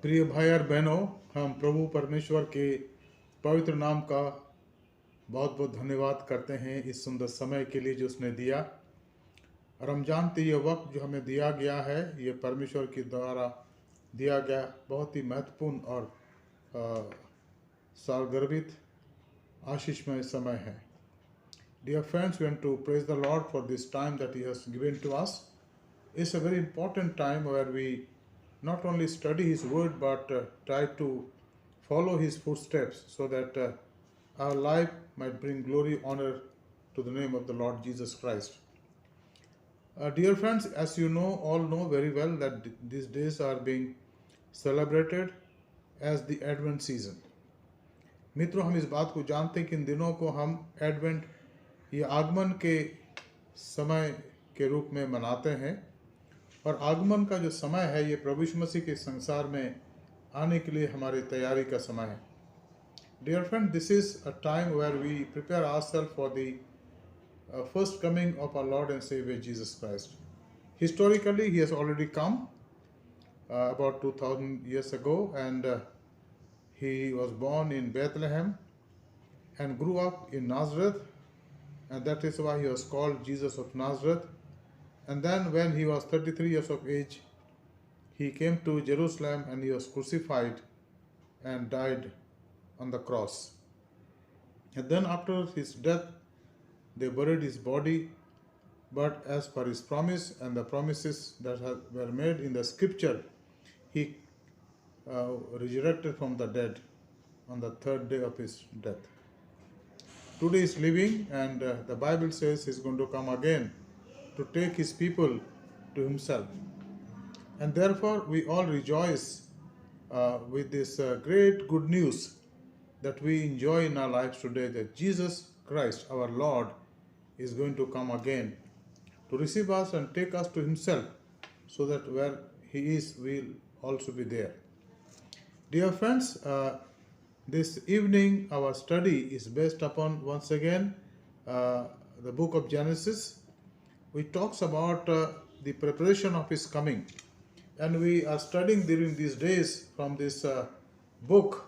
प्रिय भाई और बहनों, हम प्रभु परमेश्वर के पवित्र नाम का बहुत बहुत धन्यवाद करते हैं इस सुंदर समय के लिए जो उसने दिया। और हम जानते ये वक्त जो हमें दिया गया है, ये परमेश्वर के द्वारा दिया गया बहुत ही महत्वपूर्ण और सारगर्भित आशीषमय समय है। Dear friends, we want to praise the Lord for this time that He has given to us. It's a very important time where we not only study His Word but try to follow His footsteps so that our life might bring glory, honor to the name of the Lord Jesus Christ. Dear friends, as you know, all know very well that these days are being celebrated as the Advent season. मित्रों, हम इस बात को जानते हैं कि इन दिनों को हम एडवेंट ये आगमन के समय के रूप में मनाते हैं। और आगमन का जो समय है ये प्रभु यीशु मसीह के संसार में आने के लिए हमारी तैयारी का समय है। Dear friend, this is a time where we prepare ourselves for the first coming of our Lord and Savior Jesus Christ. Historically, He has already come about 2000 years ago, and He was born in Bethlehem and grew up in Nazareth, and that is why He was called Jesus of Nazareth. And then when He was 33 years of age, He came to Jerusalem and He was crucified and died on the cross. And then after His death, they buried His body, but as per His promise and the promises that were made in the scripture, He resurrected from the dead on the third day of His death. Today is living, and the Bible says He's going to come again to take His people to Himself. And therefore we all rejoice with this great good news that we enjoy in our lives today, that Jesus Christ, our Lord, is going to come again to receive us and take us to Himself, so that where He is, we'll also be there. Dear friends, this evening our study is based upon, once again, the book of Genesis, which talks about the preparation of His coming. And we are studying during these days from this book,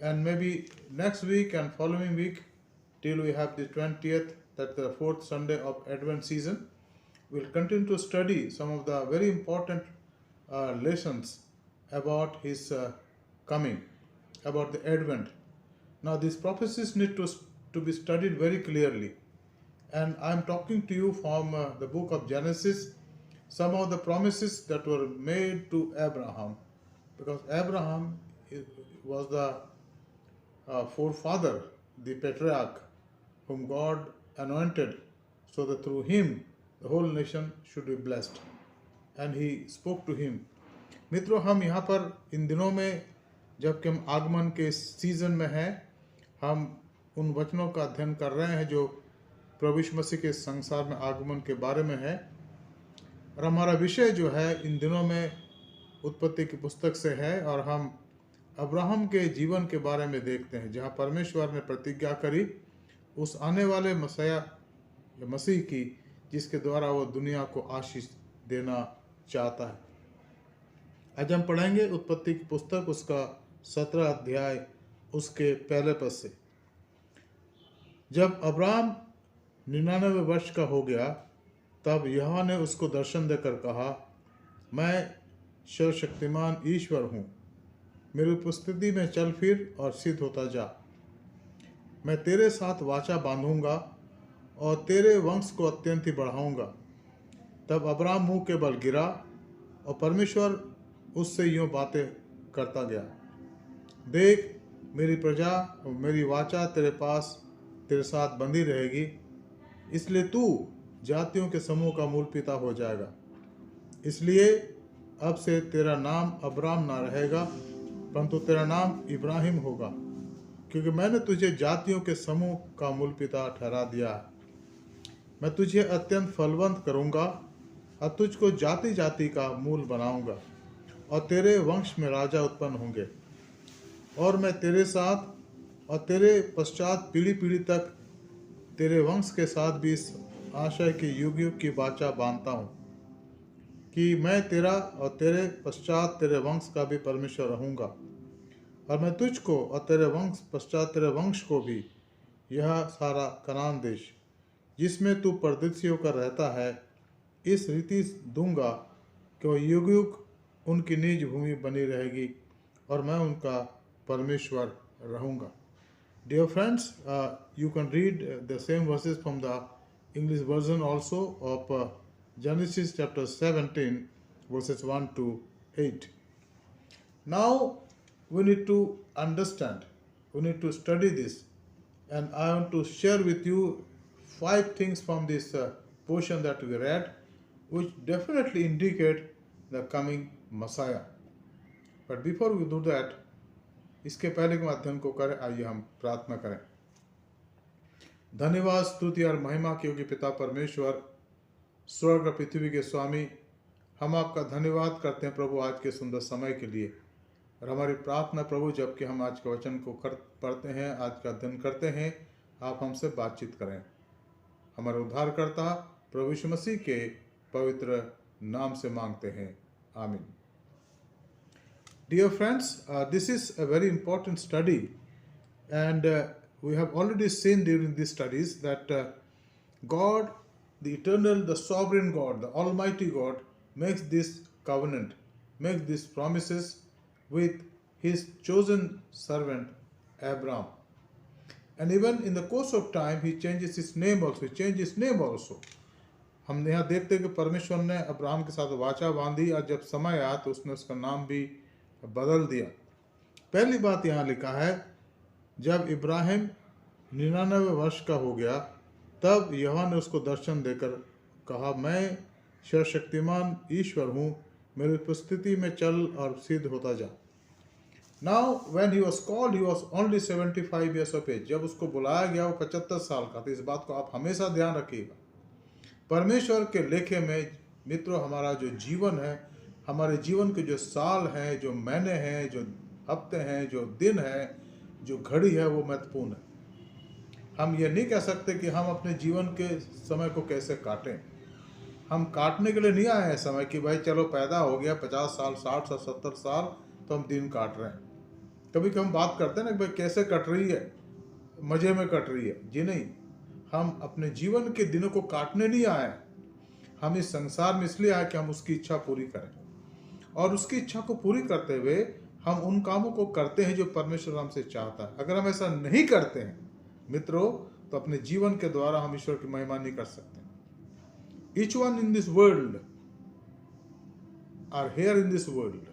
and maybe next week and following week till we have the 20th, that's the fourth Sunday of Advent season, we'll continue to study some of the very important lessons about His coming, about the Advent. Now these prophecies need to be studied very clearly, and I'm talking to you from the book of Genesis, some of the promises that were made to Abraham, because Abraham was the forefather, the patriarch, whom God anointed so that through him the whole nation should be blessed, and he spoke to him. मित्रों, हम यहाँ पर इन दिनों में जबकि हम आगमन के सीजन में हैं, हम उन वचनों का अध्ययन कर रहे हैं जो प्रभु यीशु मसीह के संसार में आगमन के बारे में है। और हमारा विषय जो है इन दिनों में उत्पत्ति की पुस्तक से है, और हम अब्राहम के जीवन के बारे में देखते हैं, जहाँ परमेश्वर ने प्रतिज्ञा करी उस आने वाले मसीह की, जिसके द्वारा वो दुनिया को आशीष देना चाहता है। आज हम पढ़ेंगे उत्पत्ति की पुस्तक, उसका 17 अध्याय, उसके पहले पद से। जब अब्राहम 99 वर्ष का हो गया, तब यहोवा ने उसको दर्शन देकर कहा, मैं सर्वशक्तिमान ईश्वर हूँ, मेरी उपस्थिति में चल फिर और सिद्ध होता जा। मैं तेरे साथ वाचा बांधूंगा और तेरे वंश को अत्यंत ही बढ़ाऊंगा। तब अब्राहम मुंह के बल गिरा, और परमेश्वर उससे यूँ बातें करता गया, देख, मेरी प्रजा और मेरी वाचा तेरे साथ बंधी रहेगी, इसलिए तू जातियों के समूह का मूल पिता हो जाएगा। इसलिए अब से तेरा नाम अब्राम ना रहेगा, परंतु तेरा नाम इब्राहिम होगा, क्योंकि मैंने तुझे जातियों के समूह का मूल पिता ठहरा दिया है। मैं तुझे अत्यंत फलवंत करूँगा और तुझको जाति जाति का मूल बनाऊँगा, और तेरे वंश में राजा उत्पन्न होंगे। और मैं तेरे साथ और तेरे पश्चात पीढ़ी पीढ़ी तक तेरे वंश के साथ भी इस आशय की युग युग की वाचा बांधता हूँ कि मैं तेरा और तेरे पश्चात तेरे वंश का भी परमेश्वर रहूँगा, और मैं तुझको और तेरे वंश पश्चात तेरे वंश को भी यह सारा कनान देश जिसमें तू परदेशी होकर रहता है इस रीति दूंगा कि वह युग युग उनकी निज भूमि बनी रहेगी और मैं उनका परमेश्वर रहूँगा. Dear friends, you can read the same verses from the English version also of Genesis chapter 17, verses 1 to 8. Now, we need to understand, we need to study this, and I want to share with you 5 things from this portion that we read, which definitely indicate the coming Messiah. But before we do that, इसके पहले के अध्ययन को करें, आइए हम प्रार्थना करें. धन्यवाद, स्तुति और महिमा के योग्य पिता परमेश्वर, स्वर्ग और पृथ्वी के स्वामी, हम आपका धन्यवाद करते हैं प्रभु आज के सुंदर समय के लिए. और हमारी प्रार्थना प्रभु, जबकि हम आज के वचन को पढ़ते हैं, आज का अध्ययन करते हैं, आप हमसे बातचीत करें. हमारे उद्धारकर्ता प्रभु यीशु मसीह के पवित्र नाम से मांगते हैं, आमीन. Dear friends, this is a very important study, and we have already seen during these studies that God, the eternal, the sovereign God, the Almighty God, makes this covenant, makes these promises with His chosen servant Abraham. And even in the course of time, He changes His name also. He changed His name also. हम यहाँ देखते हैं कि परमेश्वर ने Abraham के साथ वाचा बांधी, और जब समय आया तो उसने उसका नाम भी बदल दिया. पहली बात यहाँ लिखा है, जब इब्राहिम 99 वर्ष का हो गया तब यहोवा ने उसको दर्शन देकर कहा, मैं सर्वशक्तिमान ईश्वर हूँ, मेरी उपस्थिति में चल और सिद्ध होता जा. Now when he was called he was only 75 years of age. जब उसको बुलाया गया वो 75 साल का. तो इस बात को आप हमेशा ध्यान रखिएगा. परमेश्वर के लेखे में मित्रों, हमारा जो जीवन है, हमारे जीवन के जो साल हैं, जो महीने हैं, जो हफ्ते हैं, जो दिन है, जो घड़ी है, वो महत्वपूर्ण है. हम ये नहीं कह सकते कि हम अपने जीवन के समय को कैसे काटें. हम काटने के लिए नहीं आए हैं समय कि भाई चलो पैदा हो गया 50 साल, 60 साल, 70 साल तो हम दिन काट रहे हैं. कभी कभी हम बात करते हैं ना कि भाई कैसे कट रही है, मज़े में कट रही है. जी नहीं, हम अपने जीवन के दिनों को काटने नहीं आए हैं. हम इस संसार में इसलिए आए कि हम उसकी इच्छा पूरी करें, और उसकी इच्छा को पूरी करते हुए हम उन कामों को करते हैं जो परमेश्वर हमसे चाहता है. अगर हम ऐसा नहीं करते हैं मित्रों, तो अपने जीवन के द्वारा हम ईश्वर की महिमा नहीं कर सकते. Each one in this world are here in this world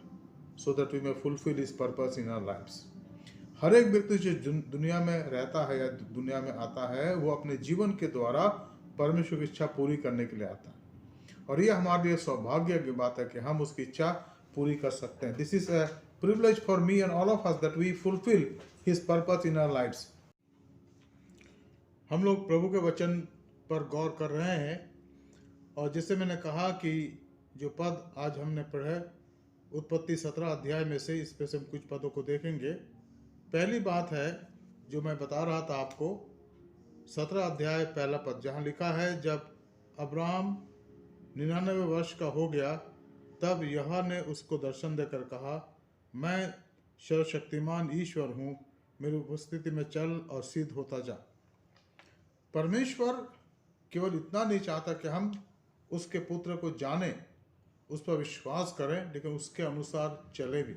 so that we may fulfill His purpose in our lives. हर एक व्यक्ति जो दुनिया में रहता है या दुनिया में आता है, वो अपने जीवन के द्वारा परमेश्वर की इच्छा पूरी करने के लिए आता है. और ये हमारे लिए सौभाग्य की बात है कि हम उसकी इच्छा पूरी कर सकते हैं. This is a privilege for me and all of us that we fulfil his purpose in our lives. हम लोग प्रभु के वचन पर गौर कर रहे हैं, और जैसे मैंने कहा कि जो पद आज हमने पढ़े उत्पत्ति 17 अध्याय में से, इस पे से हम कुछ पदों को देखेंगे. पहली बात है जो मैं बता रहा था आपको, 17 अध्याय पहला पद, जहाँ लिखा है, जब अब्राहम 99 वर्ष का हो गया तब यहोवा ने उसको दर्शन देकर कहा, मैं सर्वशक्तिमान ईश्वर हूँ, मेरी उपस्थिति में चल और सिद्ध होता जा. परमेश्वर केवल इतना नहीं चाहता कि हम उसके पुत्र को जानें, उस पर विश्वास करें, लेकिन उसके अनुसार चले भी.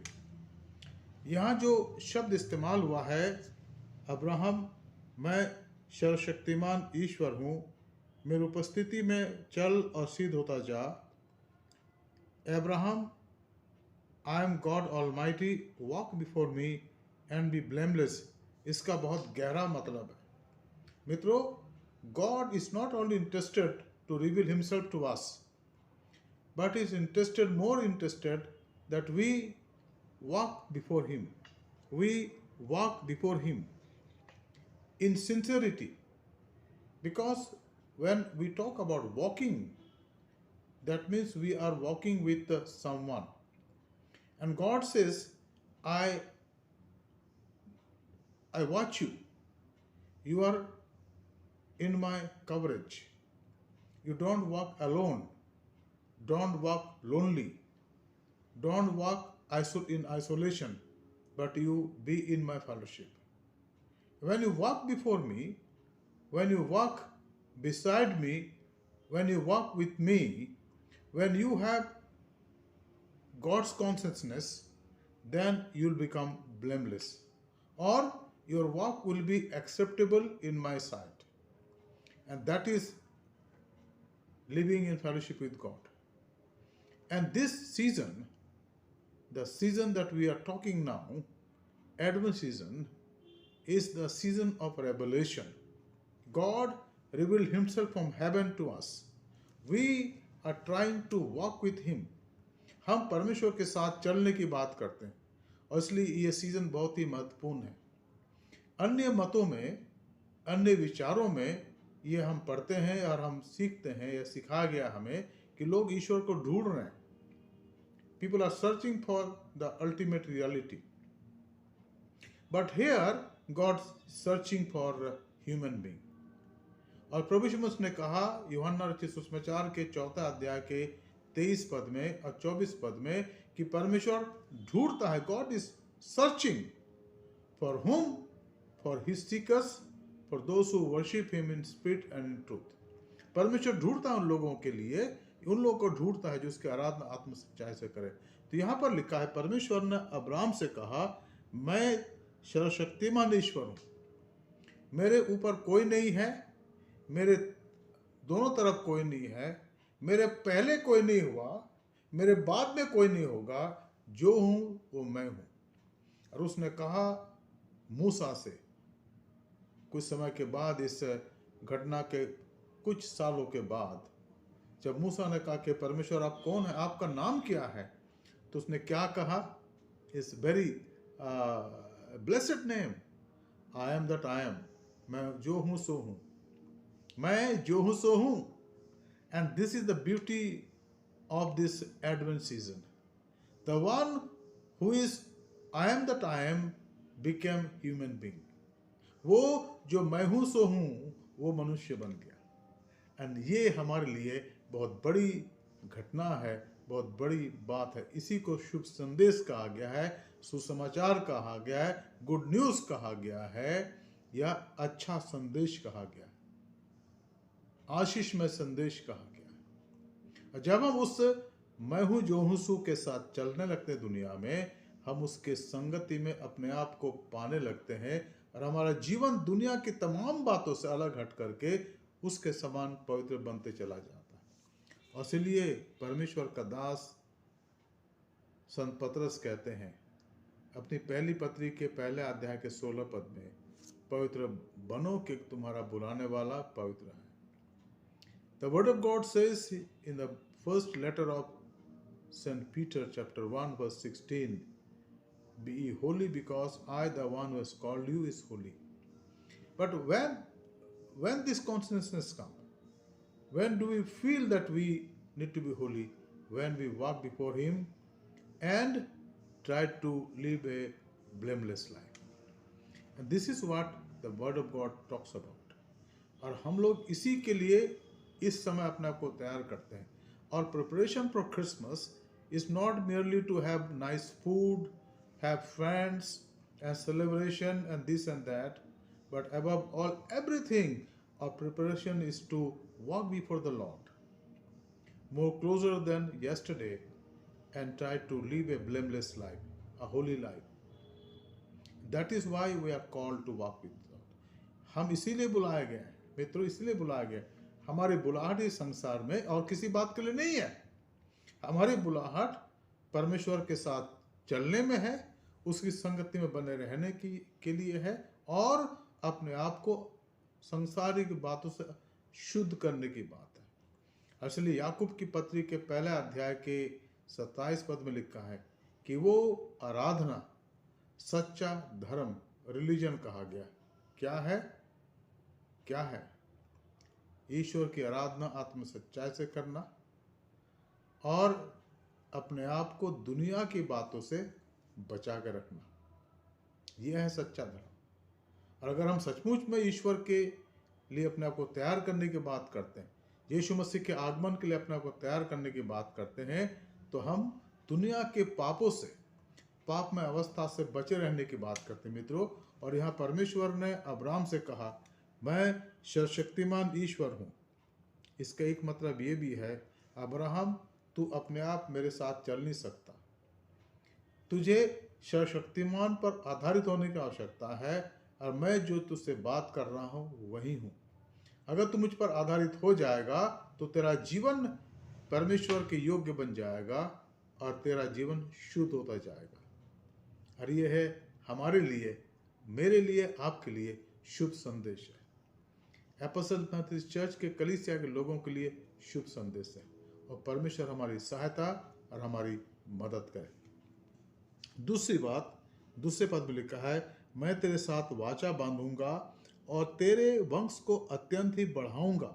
यहाँ जो शब्द इस्तेमाल हुआ है, अब्राहम, मैं सर्वशक्तिमान ईश्वर हूँ, मेरी उपस्थिति में चल और सिद्ध होता जा. Abraham, I am God Almighty, walk before me and be blameless. इसका बहुत गहरा मतलब है. मित्रों, God is not only interested to reveal Himself to us, but is interested, more interested, that we walk before Him. We walk before Him in sincerity, because when we talk about walking, that means we are walking with someone. And God says, I watch you. You are in my coverage. You don't walk alone. Don't walk lonely. Don't walk in isolation, but you be in my fellowship. When you walk before me, when you walk beside me, when you walk with me, when you have God's consciousness, then you'll become blameless, or your walk will be acceptable in my sight. And that is living in fellowship with God. And this season, the season that we are talking now, Advent season, is the season of revelation. God revealed himself from heaven to us. We are trying to walk with him. हम परमेश्वर के साथ चलने की बात करते हैं, और इसलिए ये सीजन बहुत ही महत्वपूर्ण है। अन्य मतों में, अन्य विचारों में ये हम पढ़ते हैं और हम सीखते हैं, या सिखाया गया हमें कि लोग ईश्वर को ढूंढ रहे हैं। People are searching for the ultimate reality. But here, God's searching for a human being. और प्रभु यीशु मसीह ने कहा यूहन्ना रचित सुसमाचार के 4 अध्याय के 23 पद में और 24 पद में कि परमेश्वर ढूंढता है, God is searching for whom? For his seekers, for those who worship him in spirit and in truth. परमेश्वर ढूंढता है उन लोगों के लिए, उन लोगों को ढूंढता है जो उसकी आराधना आत्म सच्चाई से करे। तो यहाँ पर लिखा है, परमेश्वर ने अब्राहम से कहा, मैं सर्वशक्तिमान ईश्वर हूँ, मेरे ऊपर कोई नहीं है, मेरे दोनों तरफ कोई नहीं है, मेरे पहले कोई नहीं हुआ, मेरे बाद में कोई नहीं होगा, जो हूँ वो मैं हूँ। और उसने कहा मूसा से, कुछ समय के बाद, इस घटना के कुछ सालों के बाद, जब मूसा ने कहा कि परमेश्वर आप कौन है, आपका नाम क्या है, तो उसने क्या कहा? इस very blessed name, I am that I M, मैं जो हूँ सो हूँ, मैं जो हूँ सो हूँ। And this is the beauty of this advent season. The one who is I am that I M became human being. वो जो मैं हूँ सो हूँ, वो मनुष्य बन गया। एंड ये हमारे लिए बहुत बड़ी घटना है, बहुत बड़ी बात है। इसी को शुभ संदेश कहा गया है, सुसमाचार कहा गया है, गुड न्यूज़ कहा गया है, या अच्छा संदेश कहा गया है, आशीषमय संदेश कहा गया है। और जब हम उस मैं हूँ जो हूँ सू के साथ चलने लगते हैं दुनिया में, हम उसके संगति में अपने आप को पाने लगते हैं, और हमारा जीवन दुनिया की तमाम बातों से अलग हट करके उसके समान पवित्र बनते चला जाता है। और इसलिए परमेश्वर का दास संत पतरस कहते हैं अपनी पहली पत्री के पहले अध्याय के 16 पद में, पवित्र बनो कि तुम्हारा बुलाने वाला पवित्र है। The word of God says in the first letter of St. Peter chapter 1 verse 16, be ye holy because I, the one who has called you, is holy. But when this consciousness comes, when do we feel that we need to be holy? When we walk before him and try to live a blameless life. And this is what the word of God talks about. और हम लोग इसी के लिए इस समय अपने आप को तैयार करते हैं। और preparation for Christmas is not merely to have nice food, have friends and celebration and this and that, but above all everything, our preparation is to walk before the Lord more closer than yesterday and try to live a blameless life, a holy life. That is why we are called to walk with God. हम इसीलिए बुलाए गए हैं मित्रों, इसीलिए बुलाए गए। हमारी बुलाहट इस संसार में और किसी बात के लिए नहीं है। हमारी बुलाहट परमेश्वर के साथ चलने में है, उसकी संगति में बने रहने के लिए है, और अपने आप को संसारिक बातों से शुद्ध करने की बात है। इसलिए याकूब की पत्री के पहले अध्याय के 27 पद में लिखा है कि वो आराधना, सच्चा धर्म, रिलीजन कहा गया। क्या है? क्या है? ईश्वर की आराधना आत्म सच्चाई से करना और अपने आप को दुनिया की बातों से बचा कर रखना, यह है सच्चा धर्म। और अगर हम सचमुच में ईश्वर के लिए अपने आप को तैयार करने की बात करते हैं, यीशु मसीह के आगमन के लिए अपने आप को तैयार करने की बात करते हैं, तो हम दुनिया के पापों से, पाप में अवस्था से बचे रहने की बात करते हैं मित्रों। और यहाँ परमेश्वर ने अब्राहम से कहा, मैं सर्वशक्तिमान ईश्वर हूँ। इसका एक मतलब ये भी है, अब्राहम तू अपने आप मेरे साथ चल नहीं सकता, तुझे सर्वशक्तिमान पर आधारित होने की आवश्यकता है, और मैं जो तुझसे बात कर रहा हूँ वही हूँ। अगर तू मुझ पर आधारित हो जाएगा तो तेरा जीवन परमेश्वर के योग्य बन जाएगा और तेरा जीवन शुद्ध होता जाएगा। और ये है हमारे लिए, मेरे लिए, आपके लिए शुभ संदेश है। एपोस्टल मैथोडिस्ट चर्च के कलीसिया के लोगों के लिए शुभ संदेश है, और परमेश्वर हमारी सहायता और हमारी मदद करे। दूसरी बात, दूसरे पद में लिखा है, मैं तेरे साथ वाचा बांधूंगा और तेरे वंश को अत्यंत ही बढ़ाऊंगा।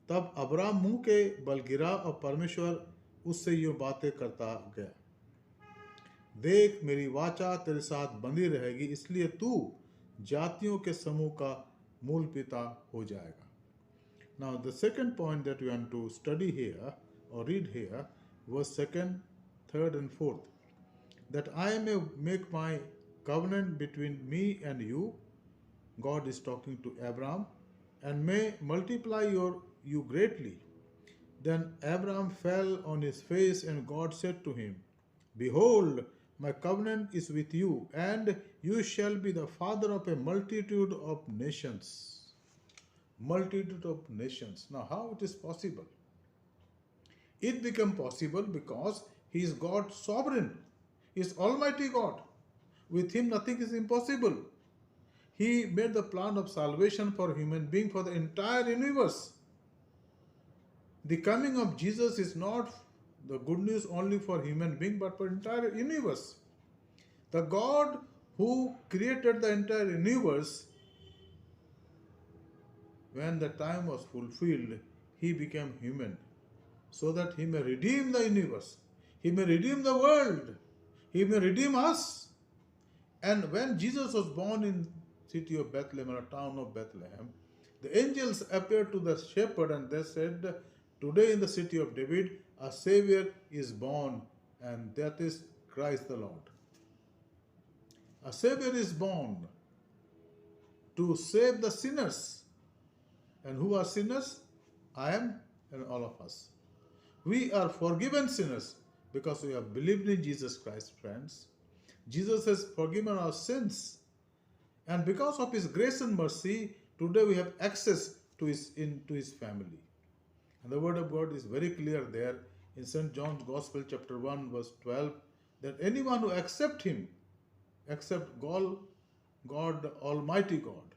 तब अब्राम मुंह के बल गिरा और परमेश्वर उससे ये बातें करता गया, देख मेरी वाचा तेरे साथ बंधी रहेगी, इसलिए तू जातियों के समूह का मूल पिता हो जाएगा। Now the second point that we want to study here or read here was 2nd, 3rd and 4th, that I may make my covenant between me and you, God is talking to Abraham, and may multiply you greatly. Then Abraham fell on his face, and God said to him, behold, my covenant is with you, and you shall be the father of a multitude of nations. Multitude of nations. Now, how it is possible? It became possible because he is God sovereign. He is Almighty God. With him nothing is impossible. He made the plan of salvation for human being for the entire universe. The coming of Jesus is not the good news only for human being but for entire universe. The God who created the entire universe, when the time was fulfilled, he became human so that he may redeem the universe. He may redeem the world. He may redeem us. And when Jesus was born in city of Bethlehem, or town of Bethlehem, the angels appeared to the shepherd and they said, today in the city of David a Savior is born, and that is Christ the Lord. A Savior is born to save the sinners. And who are sinners? I am and all of us. We are forgiven sinners because we have believed in Jesus Christ, friends. Jesus has forgiven our sins. And because of his grace and mercy, today we have access to his family. And the word of God is very clear there in St. John's Gospel chapter 1 verse 12, that anyone who accepts him, accept God Almighty God,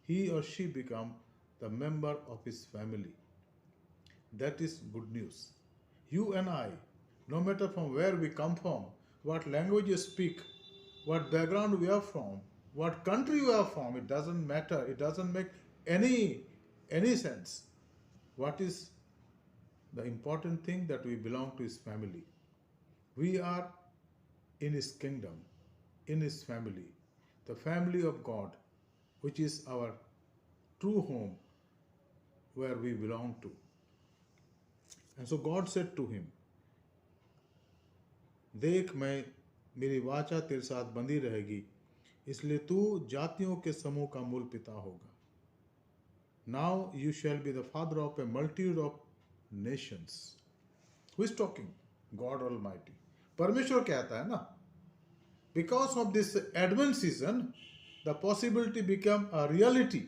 he or she become the member of his family. That is good news. You and I, no matter from where we come from, what language you speak, what background we are from, what country we are from, it doesn't matter. It doesn't make any sense. What is the important thing? That we belong to his family. We are in his kingdom, in his family, the family of God, which is our true home, where we belong to. And so God said to him, देख मैं मेरी वाचा तेरे साथ बंधी रहेगी, इसलिए तू जातियों के समूह का मूल पिता होगा. Now you shall be the father of a multitude of nations. Who is talking? God Almighty. परमेश्वर कहता है ना. Because of this Advent season, the possibility became a reality.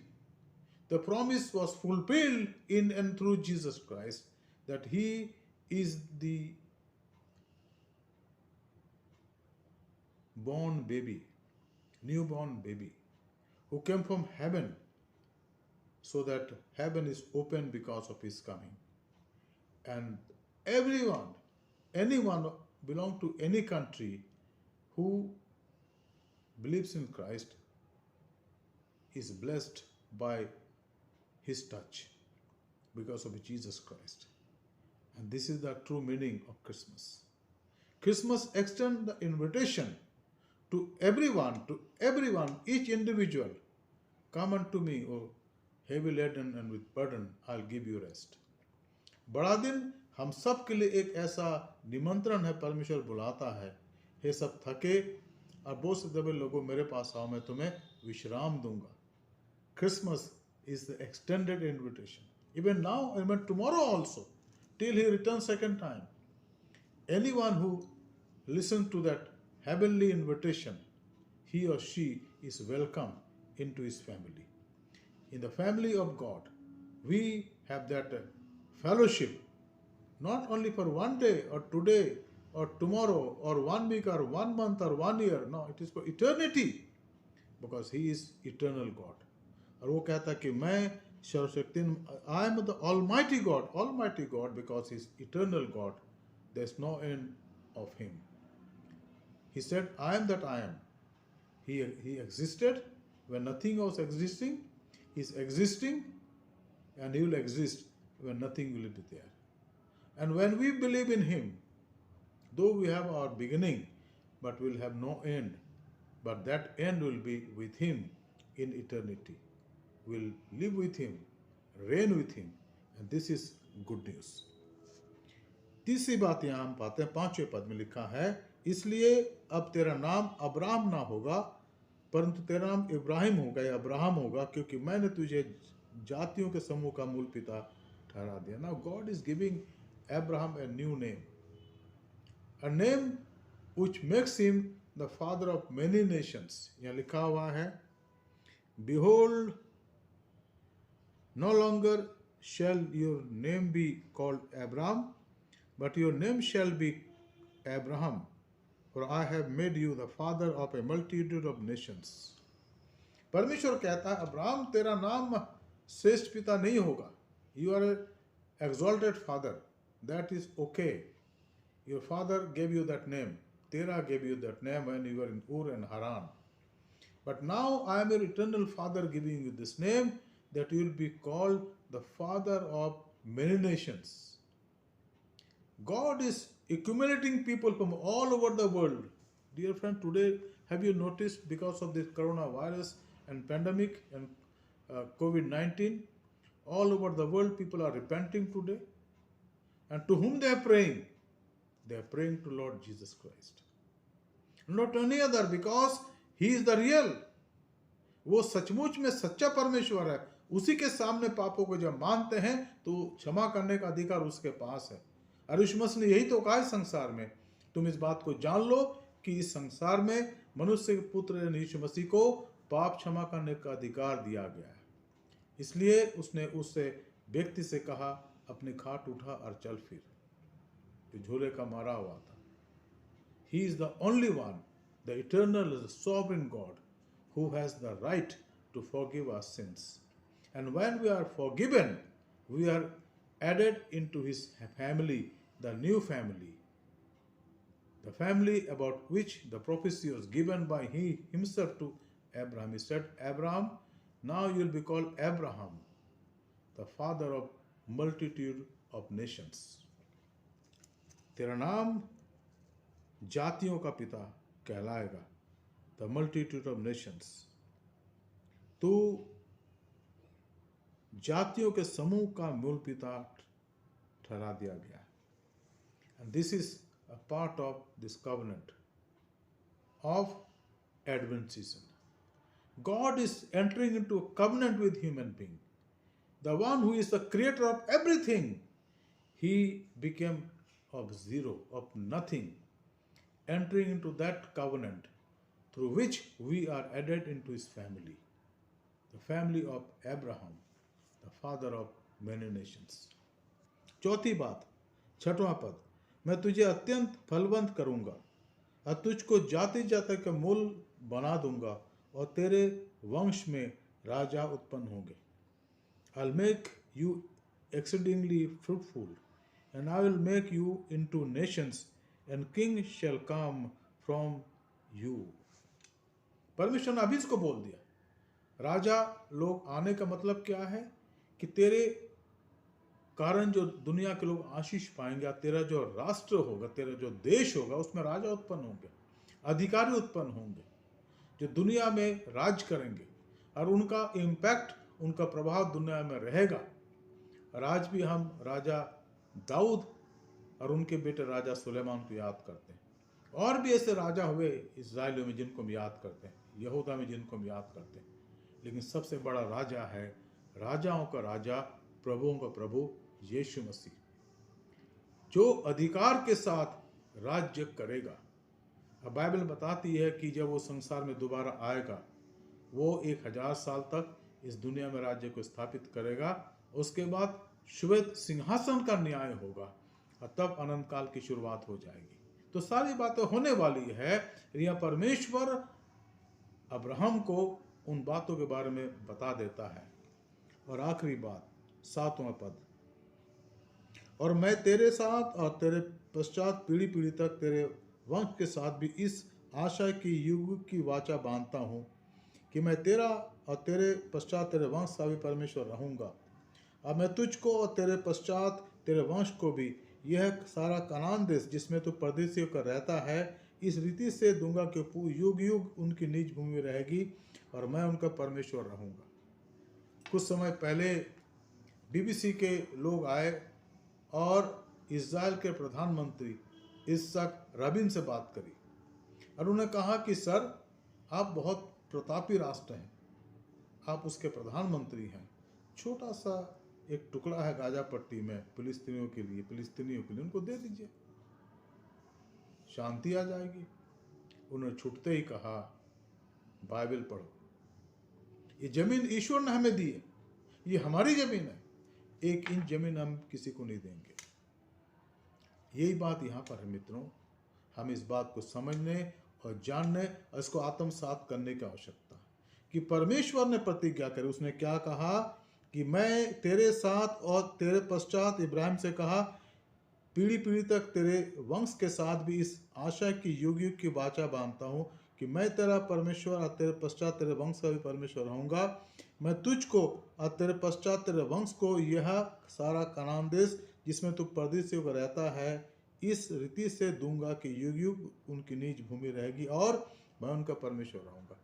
The promise was fulfilled in and through Jesus Christ, that he is the born baby, newborn baby, who came from heaven, so that heaven is open because of his coming. And anyone belong to any country who believes in Christ is blessed by his touch because of Jesus Christ. And this is the true meaning of Christmas. Christmas extends the invitation to everyone, each individual. Come unto me, O heavy laden and with burden, I'll give you rest. बड़ा दिन हम सब के लिए एक ऐसा निमंत्रण है, परमेश्वर बुलाता है, हे सब थके और बोझ से दबे लोगों मेरे पास आओ, मैं तुम्हें विश्राम दूंगा. Christmas is the extended invitation. Even now, even tomorrow also, till he returns second time. Anyone who listens to that heavenly invitation, he or she is welcome into his family. In the family of God, we have that fellowship, not only for one day or today or tomorrow or 1 week or 1 month or 1 year. No, it is for eternity, because he is eternal God. और वो कहता कि मैं सर्वशक्ति, I am the almighty God, because he is eternal God, there is no end of him. He said I am that I am. he existed when nothing was existing. He is existing, and he will exist when nothing will be there. And when we believe in him, though we have our beginning, but we'll have no end, but that end will be with him in eternity. We'll live with him, reign with him, and this is good news. तीसरी बात यहां हम पाते हैं, 5वें पद में लिखा है, इसलिए अब तेरा नाम अब्राहम ना होगा, परंतु तेरा नाम इब्राहिम होगा या अब्राहम होगा, क्योंकि मैंने तुझे जातियों के समूह का मूल पिता ठहरा दिया. Now God is giving Abraham a new name, a name which makes him the father of many nations. यहाँ लिखा हुआ है, behold, no longer shall your name be called Abraham, but your name shall be Abraham, for I have made you the father of a multitude of nations. परमेश्वर कहता है, Abraham तेरा नाम श्रेष्ठ पिता नहीं होगा. You are an exalted father. That is okay. Your father gave you that name. Terah gave you that name when you were in Ur and Haran. But now I am your eternal father giving you this name, that you will be called the father of many nations. God is accumulating people from all over the world. Dear friend, today have you noticed, because of this coronavirus and pandemic and COVID-19, all over the world people are repenting today. And to whom they are praying? They are praying to Lord Jesus Christ. Not any other, because he is the real. वो सचमुच में सच्चा परमेश्वर है. उसी के सामने पापों को जब मानते हैं तो क्षमा करने का अधिकार उसके पास है. और यीशु मसीह ने यही तो कहा है संसार में, तुम इस बात को जान लो कि इस संसार में मनुष्य के पुत्र यीशु मसीह को पाप क्षमा करने का अधिकार दिया गया है. इसलिए उसने उससे व्यक्ति से कहा, अपनी खाट उठा और चल फिर, जो झोले का मारा हुआ था. He is the only one, the eternal, the sovereign God, who has the right to forgive our sins. And when we are forgiven, we are added into his family, the new family, the family about which the prophecy was given by he himself to Abraham. He said, Abraham, now you will be called Abraham, the father of multitude of nations. तेरा नाम जातियों का पिता कहलाएगा, the multitude of nations. तू जातियों के समूह का मूल पिता ठहरा दिया गया. And this is a part of this covenant of Advent season. God is entering into a covenant with human being. The one who is the creator of everything, he became of zero, of nothing, entering into that covenant through which we are added into his family, the family of Abraham, the father of many nations. चौथी बात, 6वां पद, मैं तुझे अत्यंत फलवंत करूंगा और तुझको जाति जाति का मूल बना दूंगा, और तेरे वंश में राजा उत्पन्न होंगे. I'll make you exceedingly fruitful, and I will make you into nations, and kings shall come from you. परमेश्वर ने अभी इसको बोल दिया. राजा लोग आने का मतलब क्या है? कि तेरे कारण जो दुनिया के लोग आशीष पाएंगे, तेरा जो राष्ट्र होगा, तेरा जो देश होगा, उसमें राजा उत्पन्न होंगे, अधिकारी उत्पन्न होंगे, जो दुनिया में राज करेंगे, और उनका इम्पैक्ट, उनका प्रभाव दुनिया में रहेगा. और आज भी हम राजा दाऊद और उनके बेटे राजा सुलेमान को याद करते हैं। और भी ऐसे राजा हुए इस्राएलियों में जिनको हम याद करते हैं, यहूदा में जिनको हम याद करते हैं, लेकिन सबसे बड़ा राजा है राजाओं का राजा, प्रभुओं का प्रभु यीशु मसीह, जो अधिकार के साथ राज्य करेगा। अब बाइबल बताती है कि जब वो संसार में दोबारा आएगा, वो 1000 साल तक इस दुनिया में राज्य को स्थापित करेगा। उसके बाद श्वेत सिंहासन का न्याय होगा और तब अनंत काल की शुरुआत हो जाएगी। तो सारी बातें होने वाली है। यह परमेश्वर अब्राहम को उन बातों के बारे में बता देता है। और आखिरी बात, 7वां पद, और मैं तेरे साथ और तेरे पश्चात पीढ़ी पीढ़ी तक तेरे वंश के साथ भी इस आशा की युग की वाचा बांधता हूँ कि मैं तेरा और तेरे पश्चात तेरे वंश का भी परमेश्वर रहूँगा। अब मैं तुझको और तेरे पश्चात तेरे वंश को भी यह सारा कनान देश जिसमें तू परदेशियों का रहता है इस रीति से दूंगा कि युग युग उनकी निज भूमि में रहेगी और मैं उनका परमेश्वर रहूँगा। कुछ समय पहले BBC के लोग आए और इज़राइल के प्रधानमंत्री इसहाक रबीन से बात करी और उन्होंने कहा कि सर, आप बहुत प्रतापी राष्ट्र हैं, आप उसके प्रधानमंत्री हैं, छोटा सा एक टुकड़ा है गाजा पट्टी में फिलिस्तीनियों के लिए उनको दे दीजिए, शांति आ जाएगी। उन्होंने छूटते ही कहा, बाइबल पढ़ो, ये जमीन ईश्वर ने हमें दी है, ये हमारी जमीन है, 1 इंच जमीन हम किसी को नहीं देंगे। यही बात यहाँ पर है मित्रों, हम इस बात को समझने और जानने और इसको आत्मसात करने की आवश्यकता है कि परमेश्वर ने प्रतिज्ञा करी। उसने क्या कहा कि मैं तेरे साथ और तेरे पश्चात, इब्राहिम से कहा, पीढ़ी पीढ़ी तक तेरे वंश के साथ भी इस आशा की युग युग की वाचा बांधता हूँ कि मैं तेरा परमेश्वर और तेरे पश्चात तेरे वंश का भी परमेश्वर रहूँगा। मैं तुझको और तेरे पश्चात तेरे वंश को यह सारा कनान देश जिसमें तू परदेशियों का रहता है इस रीति से दूंगा कि युग युग उनकी निज भूमि रहेगी और मैं उनका परमेश्वर रहूँगा।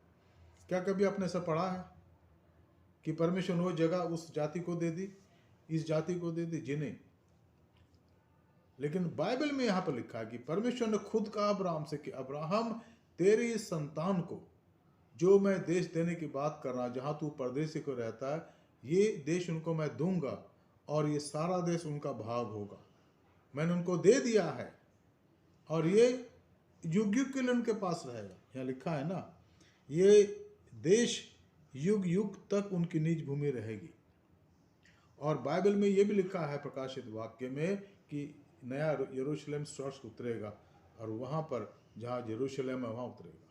क्या कभी आपने ऐसा पढ़ा है कि परमेश्वर ने वो जगह उस जाति को दे दी, इस जाति को दे दी? जी नहीं। लेकिन बाइबल में यहाँ पर लिखा है कि परमेश्वर ने खुद कहा अब्राहम से कि अब्राहम, तेरी संतान को जो मैं देश देने की बात कर रहा, जहाँ तू परदेशी को रहता है, ये देश उनको मैं दूंगा और ये सारा देश उनका भाग होगा। मैंने उनको दे दिया है और ये युग युग के लिए उनके पास रहेगा। यहाँ लिखा है ना, ये देश युग युग तक उनकी निज भूमि रहेगी। और बाइबल में ये भी लिखा है प्रकाशित वाक्य में कि नया यरूशलेम स्वर्ग उतरेगा और वहाँ पर जहाँ यरूशलेम है वहाँ उतरेगा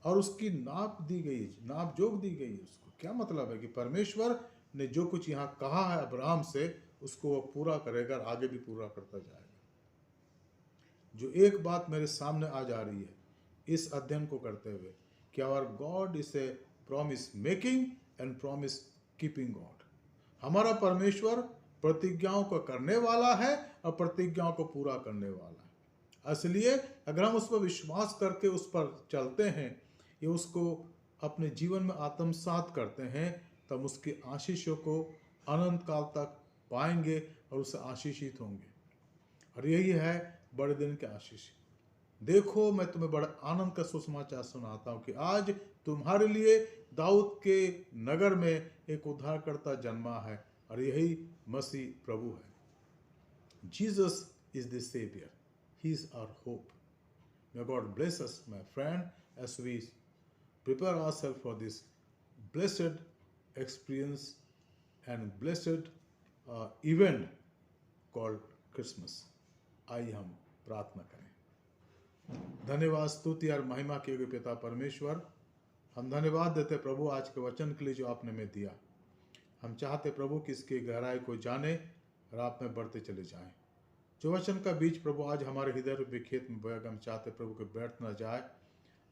और उसकी नाप दी गई, नाप जोक दी गई है उसको। क्या मतलब है कि परमेश्वर ने जो कुछ यहाँ कहा है अब्राहम से, उसको वो पूरा करेगा और आगे भी पूरा करता जाएगा। जो एक बात मेरे सामने आ जा रही है इस अध्ययन को करते हुए कि our God is a promise making and promise keeping God. हमारा परमेश्वर प्रतिज्ञाओं को करने वाला है और प्रतिज्ञाओं को पूरा करने वाला है। इसलिए अगर हम उस पर विश्वास करके उस पर चलते हैं, ये उसको अपने जीवन में आत्मसात करते हैं, तब उसकी आशीषों को अनंत काल तक पाएंगे और उससे आशीषित होंगे। और यही है बड़े दिन के आशीष। देखो, मैं तुम्हें बड़ा आनंद का सुसमाचार सुनाता हूँ कि आज तुम्हारे लिए दाऊद के नगर में एक उद्धारकर्ता जन्मा है और यही मसीह प्रभु है। Jesus is the saviour, he is our hope. May God bless us, my friend, as we prepare ourselves for this blessed experience and blessed event called Christmas. आइए हम प्रार्थना करें। धन्यवाद, स्तुति और महिमा के योग्य पिता परमेश्वर, हम धन्यवाद देते प्रभु आज के वचन के लिए जो आपने हमें दिया। हम चाहते प्रभु कि इसकी गहराई को जाने और आप में बढ़ते चले जाएं। जो वचन का बीज प्रभु आज हमारे हृदय में खेत में बोया, हम चाहते प्रभु के बैठ न जाए,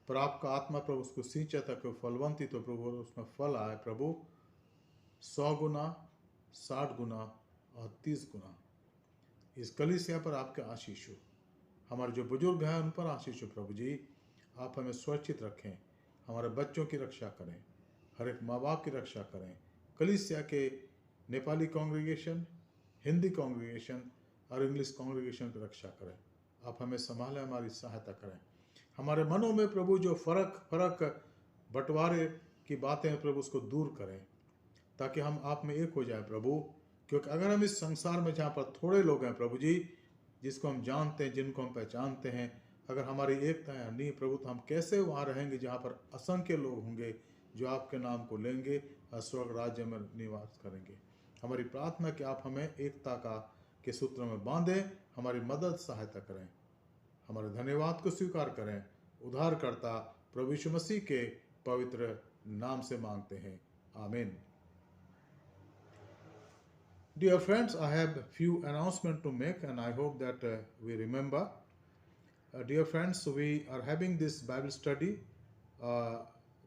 पर आपका आत्मा प्रभु उसको सींचे तक फलवंती, तो प्रभु उसमें फल आए प्रभु 100 गुना, 60 गुना और 30 गुना। इस कलीसिया पर आपके आशीष हो। हमारे जो बुजुर्ग हैं उन पर आशीष हो प्रभु जी। आप हमें सुरक्षित रखें, हमारे बच्चों की रक्षा करें, हर एक माँ बाप की रक्षा करें, कलीसिया के नेपाली कांग्रेगेशन हिंदी कॉन्ग्रीगेशन और इंग्लिश कॉन्ग्रीगेशन की रक्षा करें। आप हमें संभालें, हमारी सहायता करें। हमारे मनों में प्रभु जो फर्क बंटवारे की बातें हैं प्रभु, उसको दूर करें ताकि हम आप में एक हो जाए प्रभु। क्योंकि अगर हम इस संसार में जहाँ पर थोड़े लोग हैं प्रभु जी, जिसको हम जानते हैं, जिनको हम पहचानते हैं, अगर हमारी एकता है नहीं प्रभु, तो हम कैसे वहाँ रहेंगे जहाँ पर असंख्य लोग होंगे जो आपके नाम को लेंगे और स्वर्ग राज्य में निवास करेंगे। हमारी प्रार्थना कि आप हमें एकता के सूत्र में बांधें, हमारी मदद सहायता करें। हमारे धन्यवाद को स्वीकार करें। उद्धारकर्ता प्रभु यीशु मसीह के पवित्र नाम से मांगते हैं, आमीन। Dear friends, I have a few announcements to make and I hope that we remember. Dear friends, we are having this Bible study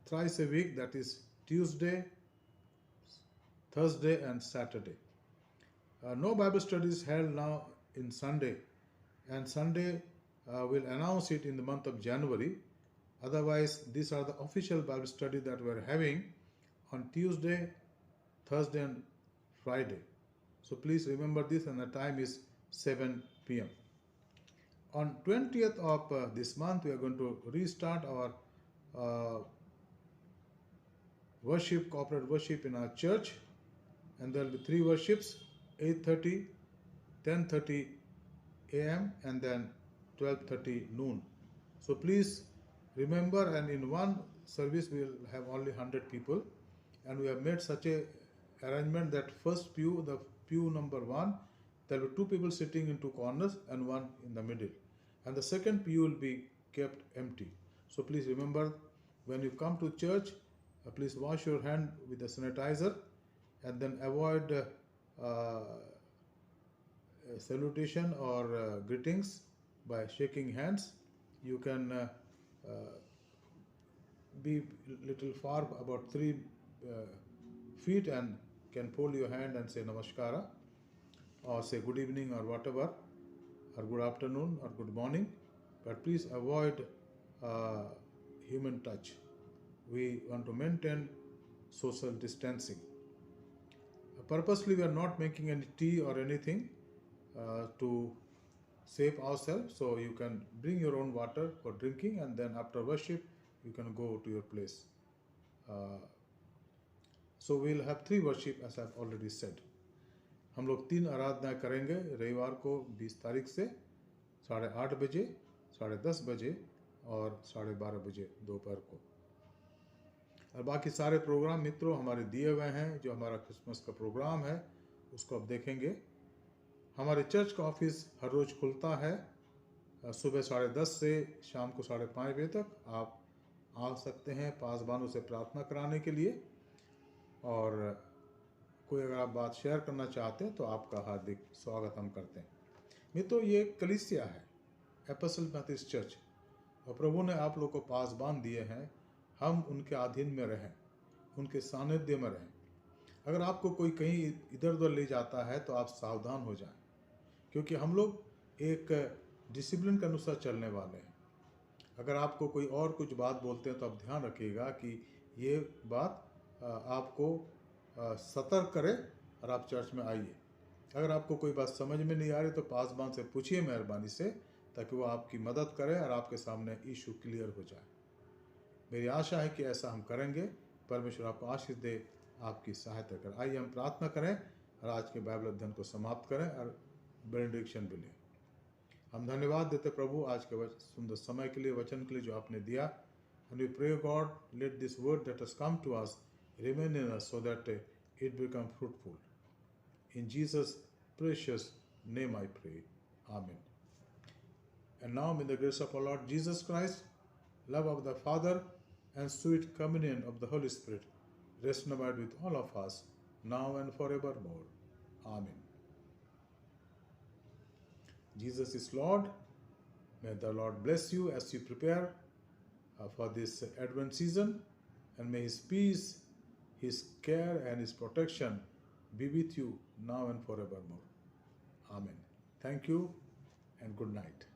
thrice a week, that is Tuesday, Thursday and Saturday. No Bible study is held now in Sunday, and Sunday we'll announce it in the month of January. Otherwise, these are the official Bible study that we're having on Tuesday, Thursday and Friday. So please remember this, and the time is 7 p.m. On 20th of this month, we are going to restart our corporate worship in our church, and there will be 3 worships, 8:30, 10:30 a.m. and then 12:30 noon. So please remember, and in one service we will have only 100 people, and we have made such a arrangement that first pew, the pew number 1, there will be 2 people sitting in 2 corners and 1 in the middle, and the second pew will be kept empty. So please remember, when you come to church, please wash your hand with the sanitizer and then avoid salutation or greetings by shaking hands. You can be little far, about 3 feet, and can fold your hand and say namaskara or say good evening or whatever, or good afternoon or good morning, but please avoid human touch. We want to maintain social distancing. Purposely we are not making any tea or anything to save ourselves, so you can bring your own water for drinking, and then after worship you can go to your place. So we'll have 3 worship as I've already said. हम लोग 3 आराधना करेंगे रविवार को 20 तारीख से 8:30 बजे, 10:30 बजे और 12:30 बजे दोपहर को। और बाकी सारे प्रोग्राम मित्रों हमारे दिए हुए हैं। जो हमारा क्रिसमस का प्रोग्राम है उसको आप देखेंगे। हमारे चर्च का ऑफिस हर रोज़ खुलता है सुबह 10:30 से शाम को 5:30 बजे तक। आप आ सकते हैं पासबानों से प्रार्थना कराने के लिए, और कोई अगर आप बात शेयर करना चाहते हैं तो आपका हार्दिक स्वागत हम करते हैं। मित्रों, ये कलीसिया है, एपोस्टल मेथोडिस्ट चर्च, और प्रभु ने आप लोग को पासबान दिए हैं। हम उनके अधीन में रहें, उनके सानिध्य में रहें। अगर आपको कोई कहीं इधर उधर ले जाता है तो आप सावधान हो जाएं, क्योंकि हम लोग एक डिसिप्लिन के अनुसार चलने वाले हैं। अगर आपको कोई और कुछ बात बोलते हैं तो आप ध्यान रखिएगा कि ये बात आपको सतर्क करे और आप चर्च में आइए। अगर आपको कोई बात समझ में नहीं आ रही तो पासबान से पूछिए मेहरबानी से, ताकि वो आपकी मदद करे और आपके सामने इशू क्लियर हो जाए। मेरी आशा है कि ऐसा हम करेंगे। परमेश्वर आपको आशीष दे, आपकी सहायता करें। आइए हम प्रार्थना करें और आज के बाइबल अध्ययन को समाप्त करें और बेनेडिक्शन भी लें। हम धन्यवाद देते प्रभु आज के सुंदर समय के लिए, वचन के लिए जो आपने दिया। And we pray God, let this word that has come to us remain in us so that it become fruitful. In Jesus' precious name I pray. Amen. And now may the grace of our Lord Jesus Christ, love of the Father, and sweet communion of the Holy Spirit rest and abide with all of us, now and forevermore. Amen. Jesus is Lord. May the Lord bless you as you prepare for this Advent season, and may His peace, His care and His protection be with you now and forevermore. Amen. Thank you and good night.